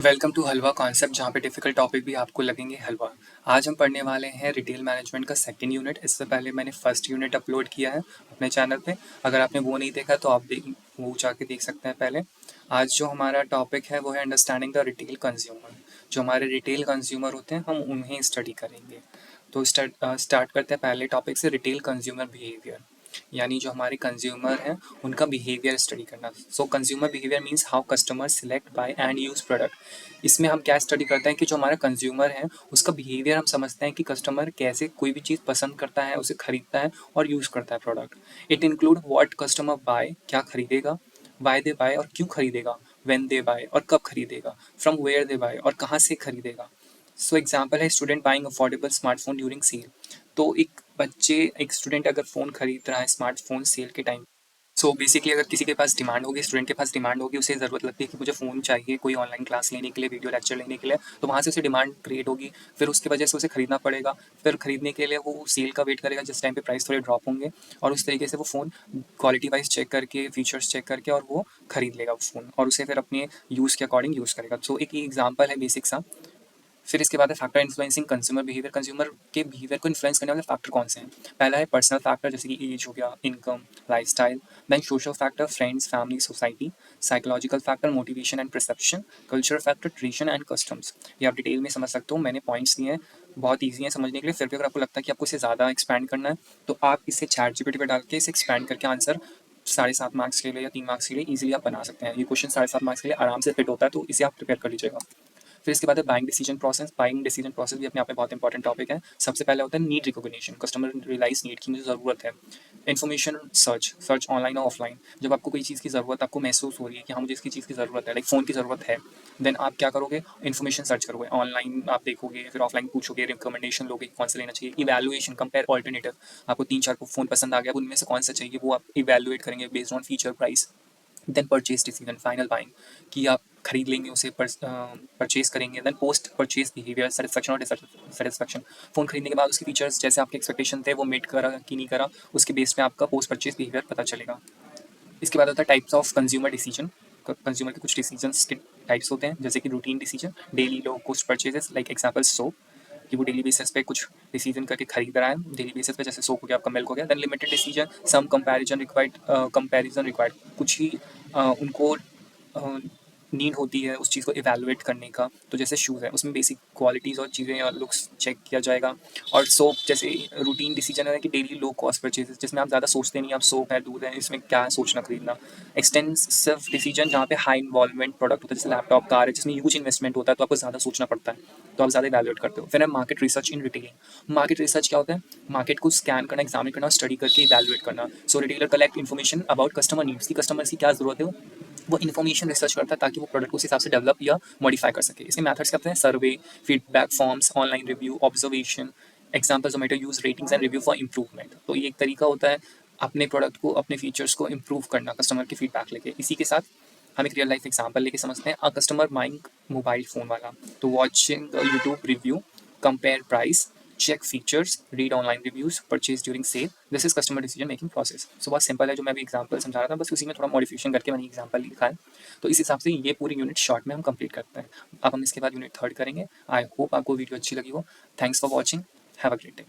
Welcome to halwa concept, जहाँ पे difficult topic भी आपको लगेंगे हलवा। आज हम पढ़ने वाले हैं रिटेल मैनेजमेंट का सेकंड यूनिट। इससे पहले मैंने फर्स्ट यूनिट अपलोड किया है अपने चैनल पे। अगर आपने वो नहीं देखा तो आप वो जाके देख सकते हैं पहले। आज जो हमारा टॉपिक है वो है अंडरस्टैंडिंग द रिटेल कंज्यूमर। जो हमारे रिटेल कंज्यूमर होते हैं हम उन्हें स्टडी करेंगे। तो स्टार्ट करते हैं पहले टॉपिक से, रिटेल कंज्यूमर बिहेवियर। यानी जो हमारे कंज्यूमर हैं उनका बिहेवियर स्टडी करना। So consumer behaviour means how customer select buy and use product. इसमें हम क्या स्टडी करते हैं कि जो हमारा कंज्यूमर है उसका बिहेवियर हम समझते हैं कि कस्टमर कैसे कोई भी चीज़ पसंद करता है, उसे खरीदता है और यूज़ करता है product. It include what customer bye, क्या खरीदेगा, वाई दे बाय और क्यों खरीदेगा, व्हेन दे बाय और कब खरीदेगा, फ्रॉम वेयर दे बाय और कहाँ से खरीदेगा। सो एग्जाम्पल है student buying affordable smartphone during sale. तो एक स्टूडेंट अगर फ़ोन खरीद रहा है स्मार्टफोन सेल के टाइम, सो बेसिकली अगर किसी के पास डिमांड होगी, स्टूडेंट के पास डिमांड होगी, उसे ज़रूरत लगती है कि मुझे फ़ोन चाहिए कोई ऑनलाइन क्लास लेने के लिए, वीडियो लेक्चर लेने के लिए, तो वहाँ से उसे डिमांड क्रिएट होगी। फिर उसकी वजह से उसे खरीदना पड़ेगा। फिर खरीदने के लिए वो सेल का वेट करेगा जिस टाइम पे प्राइस थोड़े ड्रॉप होंगे, और उस तरीके से वो फ़ोन क्वालिटी वाइज चेक करके, फीचर्स चेक करके और वो खरीद लेगा वो फ़ोन, और उसे फिर अपने यूज़ के अकॉर्डिंग यूज़ करेगा। सो एक ही एग्जाम्पल है बेसिक सा। फिर इसके बाद है factor influencing consumer behaviour. Consumer के बिहेवियर को इन्फ्लुएंस करने वाले फैक्टर कौन से हैं? पहला है पर्सनल फैक्टर, जैसे कि एज हो गया, income, lifestyle. Then social factor, friends, family, society. Psychological factor, motivation and perception. Culture factor, tradition and customs. ये आप डिटेल में समझ सकते हो, मैंने पॉइंट्स दिए हैं, बहुत ईजी है समझने के लिए। फिर भी अगर आपको लगता है कि आपको इसे ज़्यादा एक्सपैंड करना है तो आप इसे चैट जीपीटी पे डाल के इसे एक्सपैंड करके आंसर 7.5 मार्क्स के लिए या 3 मार्क्स के लिए ईजिली आप बना सकते हैं। ये क्वेश्चन 7.5 मार्क्स के लिए आराम से फिट होता है, तो इसे आप प्रिपेयर कर लीजिएगा। फिर इसके बाद है buying decision process. Buying decision process भी अपने आप में बहुत इंपॉर्टेंट टॉपिक है। सबसे पहले होता है need recognition, customer realise need की मुझे ज़रूरत है। इन्फॉर्मेशन सर्च, सर्च ऑनलाइन और ऑफलाइन। जब आपको कोई चीज़ की ज़रूरत, आपको महसूस हो रही है कि हाँ मुझे इसकी चीज़ की ज़रूरत है, लाइक फ़ोन की ज़रूरत है, देन आप क्या करोगे, इन्फॉर्मेशन सर्च करोगे, ऑनलाइन आप देखोगे, फिर ऑफलाइन पूछोगे, रिकमेंडेशन लोगे कौन सा लेना चाहिए, इवैल्यूएशन, कंपेयर ऑल्टरनेटिव। आपको 3-4 फ़ोन पसंद आ गया, उनमें से कौन सा चाहिए वो आप इवैल्यूएट करेंगे based on feature, price. Then purchase decision, final buying, कि आप खरीद लेंगे उसे, परचेज करेंगे। Then post purchase behaviour, satisfaction और डिससेटिस्फेक्शन। फ़ोन खरीदने के बाद उसके फीचर्स जैसे आपके एक्सपेक्टेशन थे वो मीट करा कि नहीं करा, उसके बेस पे आपका पोस्ट परचेज बिहेवियर पता चलेगा। इसके बाद होता है types of consumer decision. Consumer के कुछ डिसीजंस के टाइप्स होते हैं, जैसे कि routine decision, daily low cost purchases, like example soap, कि वो डेली बेसिस पे कुछ डिसीजन करके खरीद रहा है डेली बेसिस पे, जैसे सोप हो गया, आपका मिल्क हो गया। देन लिमिटेड डिसीजन, सम कंपैरिजन रिक्वायर्ड, कुछ ही उनको नीड होती है उस चीज़ को इवैल्यूएट करने का। तो जैसे शूज़ है, उसमें बेसिक क्वालिटीज़ और चीज़ें और लुक्स चेक किया जाएगा। और सोप जैसे रूटीन डिसीजन है कि डेली लो कॉस्ट परचेजेस, जिसमें आप ज़्यादा सोचते नहीं, आप सोप है, दूध है, इसमें क्या है सोचना खरीदना। एक्सटेंसिव डिसीजन, जहाँ पे हाई इन्वॉल्वमेंट प्रोडक्ट होता है, जैसे लैपटॉप, कार है, जिसमें ह्यूज इन्वेस्टमेंट होता है, तो आपको ज़्यादा सोचना पड़ता है, तो आप ज़्यादा इवैल्यूएट करते हो। फिर है market research in retailing. Market research क्या होता है? मार्केट को स्कैन करना, एग्जामिन करना, स्टडी करके इवैल्यूएट करना। So retailer collect information about customer needs, की कस्टमर की क्या ज़रूरत है, वो इन्फॉर्मेशन रिसर्च करता है ताकि वो प्रोडक्ट उस हिसाब से डेवलप या मॉडिफाई कर सके। इसके मेथड्स क्या हैं? Survey, feedback forms, online review, observation. Example Zomato use ratings and review for improvement. तो ये एक तरीका होता है अपने प्रोडक्ट को, अपने फीचर्स को इंप्रूव करना कस्टमर की फीडबैक लेके। इसी के साथ हम एक रियल लाइफ एग्जाम्पल लेके समझते हैं। अ कस्टमर माइंग मोबाइल फ़ोन वाला, तो watching YouTube review, compare price, check features, read online reviews, purchase during sale. This is customer decision making process. So बहुत सिंपल है, जो मैं अभी एग्जांपल समझा रहा था, बस उसी में थोड़ा मॉडिफिकेशन करके मैंने एग्जांपल लिखा है। तो इस हिसाब से ये पूरी यूनिट शॉर्ट में हम कंप्लीट करते हैं। अब हम इसके बाद यूनिट थर्ड करेंगे। आई होप आपको वीडियो अच्छी लगी हो। Thanks for watching. Have a great day.